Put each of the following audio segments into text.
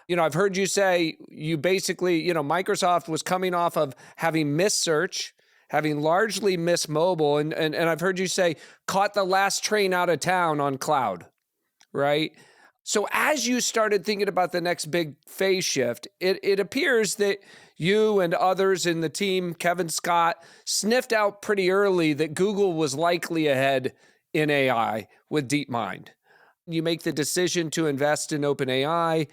Satya. I've heard you say you basically, Microsoft was coming off of having missed search, having largely missed mobile, and I've heard you say caught the last train out of town on cloud, right? So as you started thinking about the next big phase shift, it appears that you and others in the team, Kevin Scott, sniffed out pretty early that Google was likely ahead in AI with DeepMind. You make the decision to invest in OpenAI.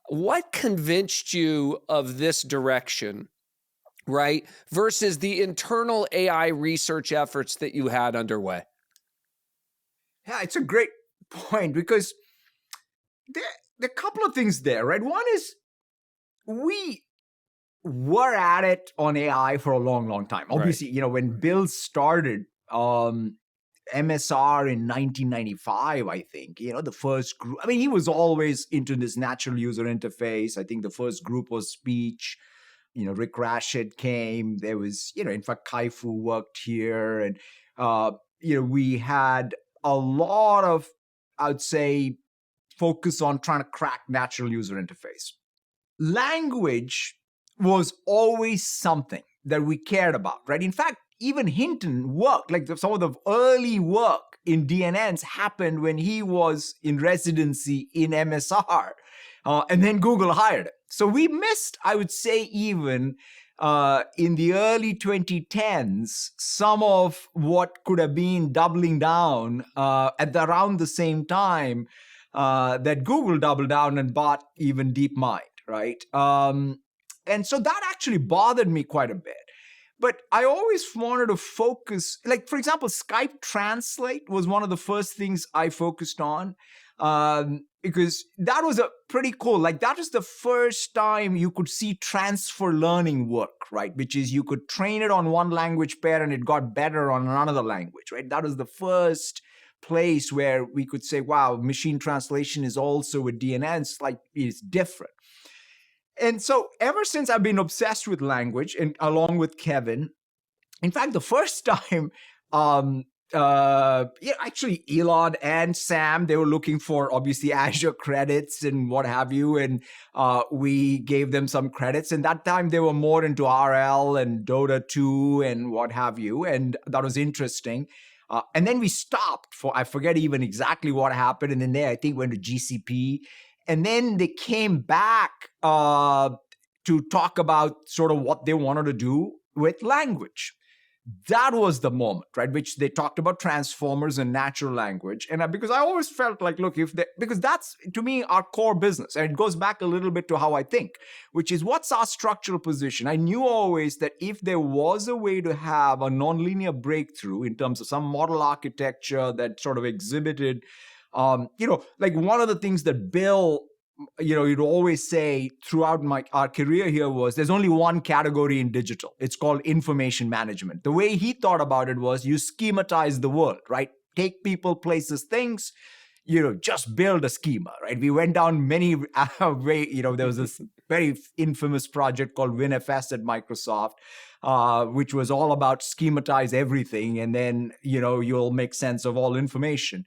What convinced you of this direction, right, versus the internal AI research efforts that you had underway? Yeah, it's a great point because there are a couple of things there, right? One is we were at it on AI for a long, long time. Obviously, when Bill started MSR in 1995, I think, the first group, he was always into this natural user interface. I think the first group was speech. Rick Rashid came. There was, in fact, Kai-Fu worked here. And, we had a lot of, I would say, focus on trying to crack natural user interface. Language was always something that we cared about, right? In fact, even Hinton worked, like some of the early work in DNNs happened when he was in residency in MSR, and then Google hired him. So we missed, I would say, even in the early 2010s, some of what could have been doubling down around the same time that Google doubled down and bought even DeepMind, right? And so that actually bothered me quite a bit. But I always wanted to focus, like, for example, Skype Translate was one of the first things I focused on because that was a pretty cool, like that was the first time you could see transfer learning work, right? Which is you could train it on one language pair and it got better on another language, right? That was the first place where we could say, wow, machine translation is also with DNNs, like it's different. And so ever since I've been obsessed with language, and along with Kevin, in fact, the first time, actually Elon and Sam, they were looking for obviously Azure credits and what have you. And we gave them some credits. And that time they were more into RL and Dota 2 and what have you. And that was interesting. And then we stopped for, I forget even exactly what happened. And then they, I think, went to GCP. And then they came back to talk about sort of what they wanted to do with language. That was the moment, right, which they talked about transformers and natural language. And because I always felt like, look, because that's, to me, our core business. And it goes back a little bit to how I think, which is what's our structural position? I knew always that if there was a way to have a nonlinear breakthrough in terms of some model architecture that sort of exhibited like one of the things that Bill, you'd always say throughout our career here was there's only one category in digital. It's called information management. The way he thought about it was you schematize the world, right? Take people, places, things, just build a schema, right? We went down many ways. There was this very infamous project called WinFS at Microsoft, which was all about schematize everything. And then, you'll make sense of all information.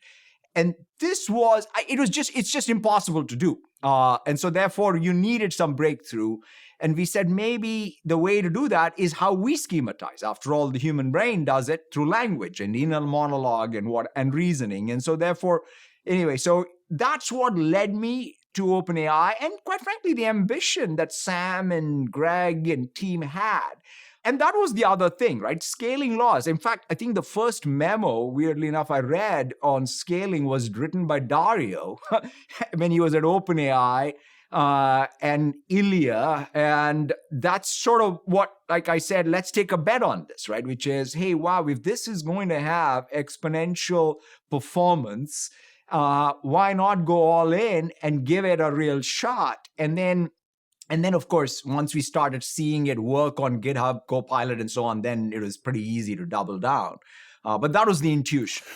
And it's just impossible to do. And so therefore you needed some breakthrough. And we said, maybe the way to do that is how we schematize. After all, the human brain does it through language and inner monologue and reasoning. And so therefore, anyway, so that's what led me to OpenAI. And quite frankly, the ambition that Sam and Greg and team had. And that was the other thing, right? Scaling laws. In fact, I think the first memo, weirdly enough, I read on scaling was written by Dario when he was at OpenAI and Ilya. And that's sort of what, like I said, let's take a bet on this, right? Which is, hey, wow, if this is going to have exponential performance, why not go all in and give it a real shot? And then, of course, once we started seeing it work on GitHub, Copilot, and so on, then it was pretty easy to double down. But that was the intuition.